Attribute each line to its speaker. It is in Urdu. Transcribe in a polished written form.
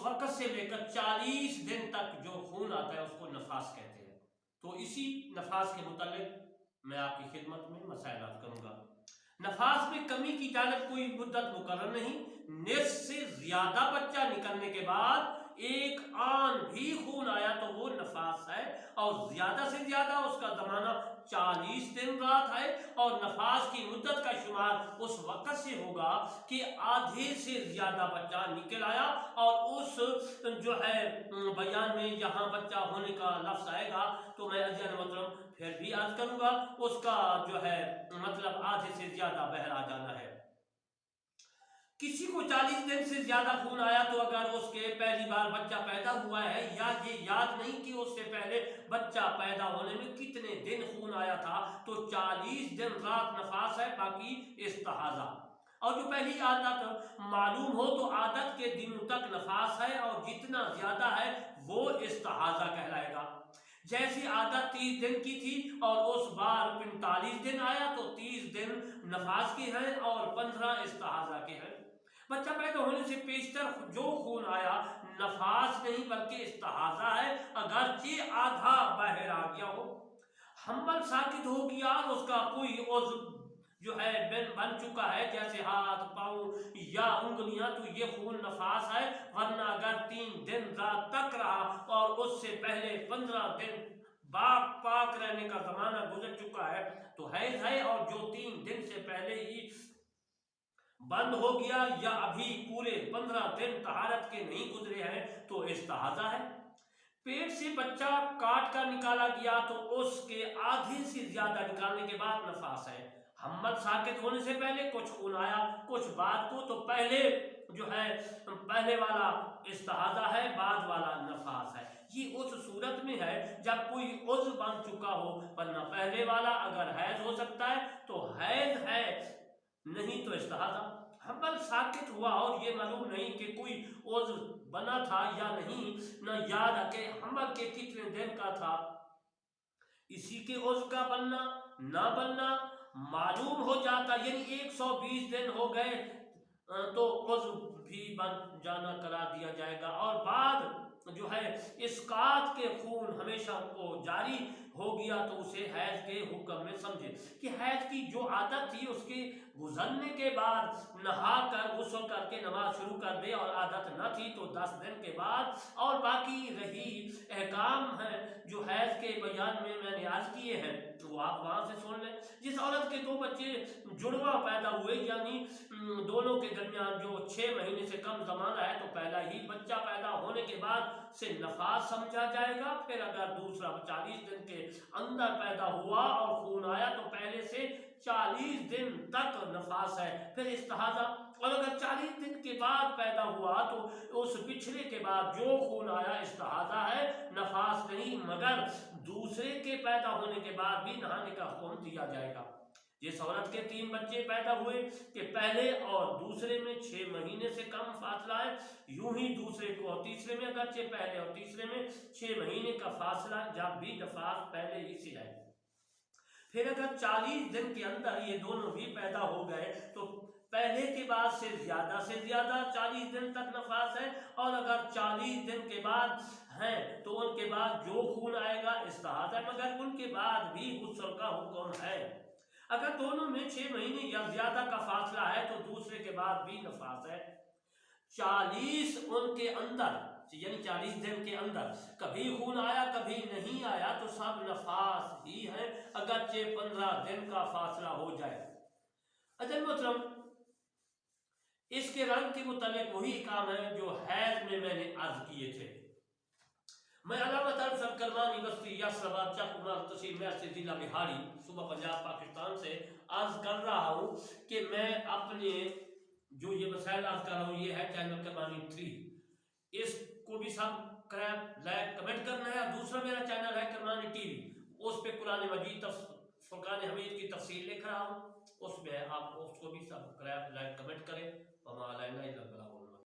Speaker 1: وقت سے لے کر 40 دن تک جو خون آتا ہے اس کو نفاس کہتے ہیں۔ تو اسی نفاس کے متعلق میں آپ کی خدمت میں مسائل عرض کروں گا۔ نفاس میں کمی کی جانب کوئی مدت مقرر نہیں، نصف سے زیادہ بچہ نکلنے کے بعد ایک آن بھی خون آیا تو وہ نفاس ہے، اور زیادہ سے زیادہ اس کا زمانہ 40 دن رات ہے، اور نفاس کی مدت کا شمار اس وقت سے ہوگا کہ آدھے سے زیادہ بچہ نکل آیا، اور اس جو ہے بیان میں یہاں بچہ ہونے کا لفظ آئے گا تو میں عزیزان محترم پھر بھی عرض کروں گا، اس کا جو ہے مطلب آدھے سے زیادہ بہر آ جانا ہے۔ کسی کو 40 دن سے زیادہ خون آیا تو اگر اس کے پہلی بار بچہ پیدا ہوا ہے یا یہ یاد نہیں کہ اس سے پہلے بچہ پیدا ہونے میں کتنے دن خون آیا تھا تو 40 دن رات نفاس ہے، باقی استحاضہ۔ اور جو پہلی عادت معلوم ہو تو عادت کے دنوں تک نفاس ہے، اور جتنا زیادہ ہے وہ استحاضہ کہلائے گا۔ جیسی عادت 30 دن کی تھی اور اس بار 45 دن آیا تو 30 دن نفاس کے ہیں اور 15 استحاضہ کے ہیں۔ بچہ پیدا ہونے سے پیشتر جو خون آیا نفاس نہیں بلکہ استحاضہ ہے، اگرچہ آدھا باہر آ گیا ہو۔ حمل ساکت ہو گیا اور اس کا کوئی عضو جو ہے بن چکا ہے جیسے ہاتھ، پاؤں یا انگلیاں تو یہ خون نفاس ہے، ورنہ اگر 3 دن رات تک رہا اور اس سے پہلے 15 دن پاک رہنے کا زمانہ گزر چکا ہے تو حیض ہے، اور جو 3 دن سے پہلے ہی بند ہو گیا یا ابھی پورے 15 دن طہارت کے نہیں گزرے ہیں تو استحاضہ ہے۔ پیٹ سے بچہ کاٹ کر نکالا گیا تو اس کے آدھے سے زیادہ نکالنے کے بعد نفاس ہے۔ حمل ساکت ہونے سے پہلے کچھ خون آیا کچھ بعد کو تو پہلے جو ہے پہلے والا استحاضہ ہے، بعد والا نفاس ہے۔ یہ اس صورت میں ہے جب کوئی عضو بن چکا ہو، ورنہ پہلے والا اگر حیض ہو سکتا ہے تو حیض ہے، نہیں تو استحاضہ۔ حمل ساکت ہوا اور یہ معلوم نہیں کہ کوئی عضو بنا تھا یا نہیں، نہ یاد ہے کہ حمل کے کتنے دن کا تھا، اسی کے عضو کا بننا نہ بننا معلوم ہو جاتا، یعنی 120 دن ہو گئے تو عضو بھی بن جانا قرار دیا جائے گا، اور بعد جو ہے اسقاط کے خون ہمیشہ کو جاری ہو گیا تو اسے حیض کے حکم میں سمجھے کہ حیض کی جو عادت تھی اس کے گزرنے کے بعد نہا کر غسل کر کے نماز شروع کر دے، اور عادت نہ تھی تو 10 دن کے بعد، اور باقی رہی احکام ہیں جو حیض کے بیان میں نے عرض کیے ہیں وہ آپ وہاں سے سن لیں۔ جس عورت کے 2 بچے جڑواں پیدا ہوئے یعنی دونوں کے درمیان جو 6 مہینے سے کم زمانہ ہے تو پہلا ہی بچہ پیدا ہونے کے بعد سے نفاس سمجھا جائے گا، پھر اگر دوسرا 40 دن کے اندر پیدا ہوا اور خون آیا تو پہلے سے 40 دن تک نفاس ہے، پھر استحاضہ۔ اور اگر 40 دن کے بعد پیدا ہوا تو اس پچھلے کے بعد جو خون آیا استحاضہ ہے، نفاس نہیں، مگر دوسرے کے پیدا ہونے کے بعد بھی نہانے کا حکم دیا جائے گا۔ جس عورت کے 3 بچے پیدا ہوئے کہ پہلے اور دوسرے میں 6 مہینے سے کم فاصلہ ہے، یوں ہی دوسرے کو اور تیسرے میں اگرچہ پہلے اور تیسرے میں 6 مہینے کا فاصلہ، جب بھی نفاس پہلے ہی سے ہے۔ پھر اگر 40 دن کے اندر یہ دونوں بھی پیدا ہو گئے تو پہلے کے بعد سے زیادہ 40 دن تک نفاس ہے، اور اگر 40 دن کے بعد ہیں تو ان کے بعد جو خون آئے گا استحاضہ، مگر ان کے بعد بھی غسل کا حکم ہے۔ اگر دونوں میں 6 مہینے یا زیادہ کا فاصلہ ہے تو دوسرے کے بعد بھی نفاس ہے۔ 40 ان کے اندر یعنی 40 دن کے اندر کبھی خون آیا کبھی نہیں آیا تو سب نفاس ہی ہے، اگرچہ 15 دن کا فاصلہ ہو جائے۔ عزیز محترم، اس کے رنگ کے متعلق وہی کام ہے جو حیض میں نے عرض کیے تھے۔ میں علامہ طارق کرمانی بستی یاسرآباد چکمال تحصیل میرسی ضلع بہاری صوبہ پنجاب پاکستان سے عرض کر رہا ہوں کہ میں اپنے جو یہ مسائل عرض کر رہا ہوں یہ ہے چینل کرمانی 3، اس کو بھی سبسکرائب لائک کمنٹ کرنا ہے۔ اور دوسرا میرا چینل ہے کرمانی ٹی وی، اس پہ قرآن مجید فرقان حمید کی تفسیر لکھ رہا ہوں، اس میں آپ اس کو بھی سبسکرائب لائک کمنٹ کریں۔ وما علینا الا البلاغ۔